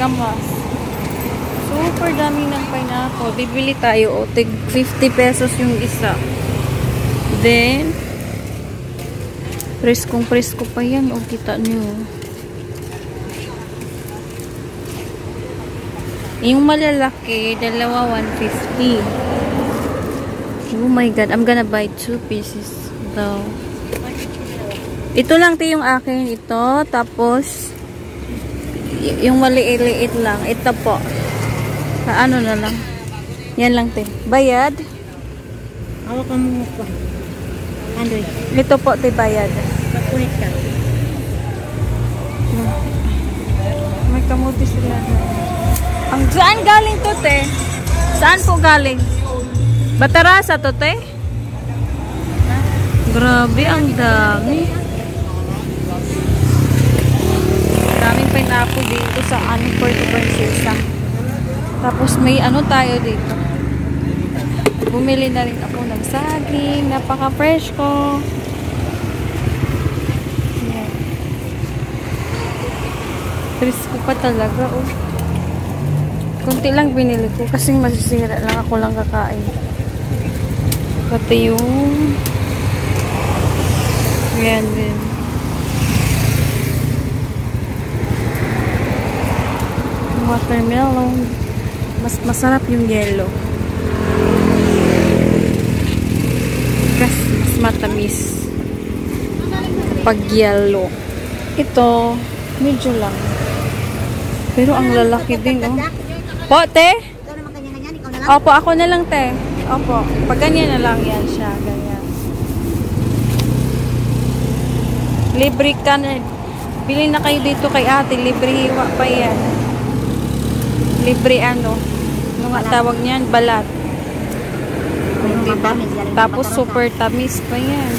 Kamas. Super dami ng pineapple. Bibili tayo. O, tig 50 pesos yung isa. Then, preskong-presko pa yan. O, kita nyo. Yung malalaki, dalawa 150. Oh my God. I'm gonna buy 2 pieces daw. Ito lang te yung akin. Ito. Tapos, yung maliit lang. Ito po. Ano na lang. Yan lang te. Bayad? Hawak ka mo po. Andre. Ito po te bayad. Pagpunit ka. May kamuti sila. Saan galing to te? Saan po galing? Batarasa to te? Grabe, ang dami. Daming pineapple dito sa Puerto Princesa. Tapos may ano tayo dito. Bumili na rin ako ng saging. Napaka-fresh ko. Fresh ko pa talaga. Oh. Kunti lang binili ko kasi masisira lang. Ako lang kakain. Pati yung yan din. Watermelon. Mas masarap yung yellow. Kasi mas matamis pag yellow. Ito, medyo lang. Pero ang lalaki din, oh. Po, te? Ikaw naman ganyan-ganyan, ikaw na lang. Opo, ako na lang, te. Opo. Pag ganyan na lang yan siya. Ganyan. Libre ka na. Bili na kayo dito kay ate. Libre hiwa pa yan. Libre ano. Ano nga tawag niyan? Balat. Diba? Tapos super tamis pa yan.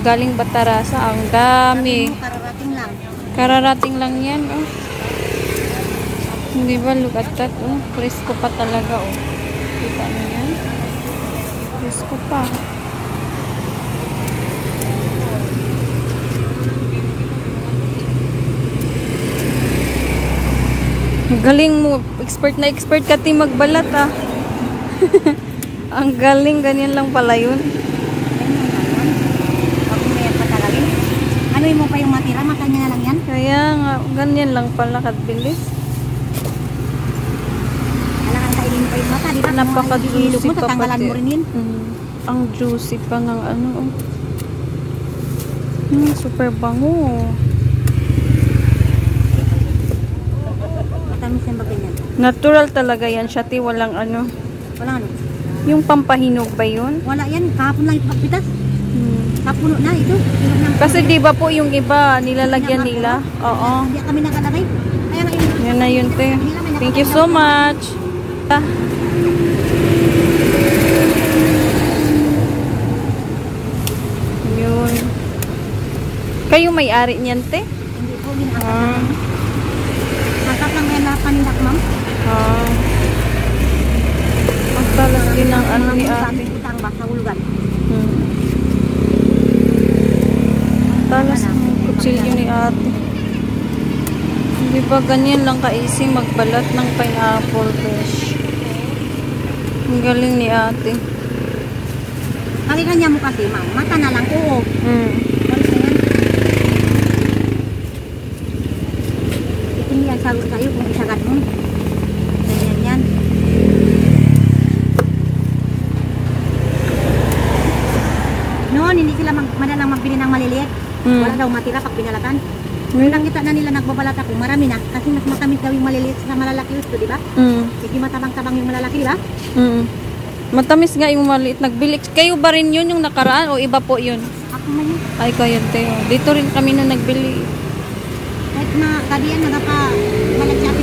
Galing Batarasa. Ang dami. Kararating lang. Kararating lang yan. Oh. Hindi ba? Look at that. Oh. Presko pa talaga. Oh. Kita mo yan? Presko pa. Galing mo. Expert na expert ka ti magbalat ah. Ang galing. Ganyan lang pala yun. Pag may patagalin. Ano mo pa yung matira? Makanya na lang yan? Kaya nga. Ganyan lang pala kabilis. Kailangan kainin pa yung mata. Di ba? Napaka-juicy pa tatanggalan mo rin yun. Ang juicy pa ng ano. Super bango. Matamis yung bagay yan. Natural talaga yan. Siya walang ano. Wala ano? Yung pampahinog ba yun? Wala yan. Kahapon lang ito pagpitas. Kapuno na ito. Kasi di ba po yung iba nilalagyan nila? Oo. Hindi kami nakalagay. Kaya nga yun. Yan na yun te. Thank you so much. Yun. Kayo may-ari niyan te? Hindi po. Hangkat lang yan lahat panindak ma'am. Ang talas din ng ano ni ate. Utang ba sa hulugan? Talas ng kutsilyo ni ate. Hindi ba ganyan lang ka-easy magbalat ng pineapple fish? Ang galing ni ate. Kaya mo kasi ma'am, mata na lang, oo. Walis na yan. Ito niya sagot sa'yo kung isagat mo. Ganyan yan. Noon, hindi sila madalang magbili ng maliliit. Wala daw matira pag pinalatan. Nung nakita na nila nagbabalat ako, marami na. Kasi mas matamis daw yung maliliit sa malalaki gusto, di ba? Sige matabang-tabang yung malalaki, di ba? Matamis nga yung maliit. Nagbili. Kayo ba rin yun yung nakaraan o iba po yun? Ako man yun. Ay, kayo Teo. Dito rin kami na nagbili. Kahit na kadiyan, nagapa-balat siya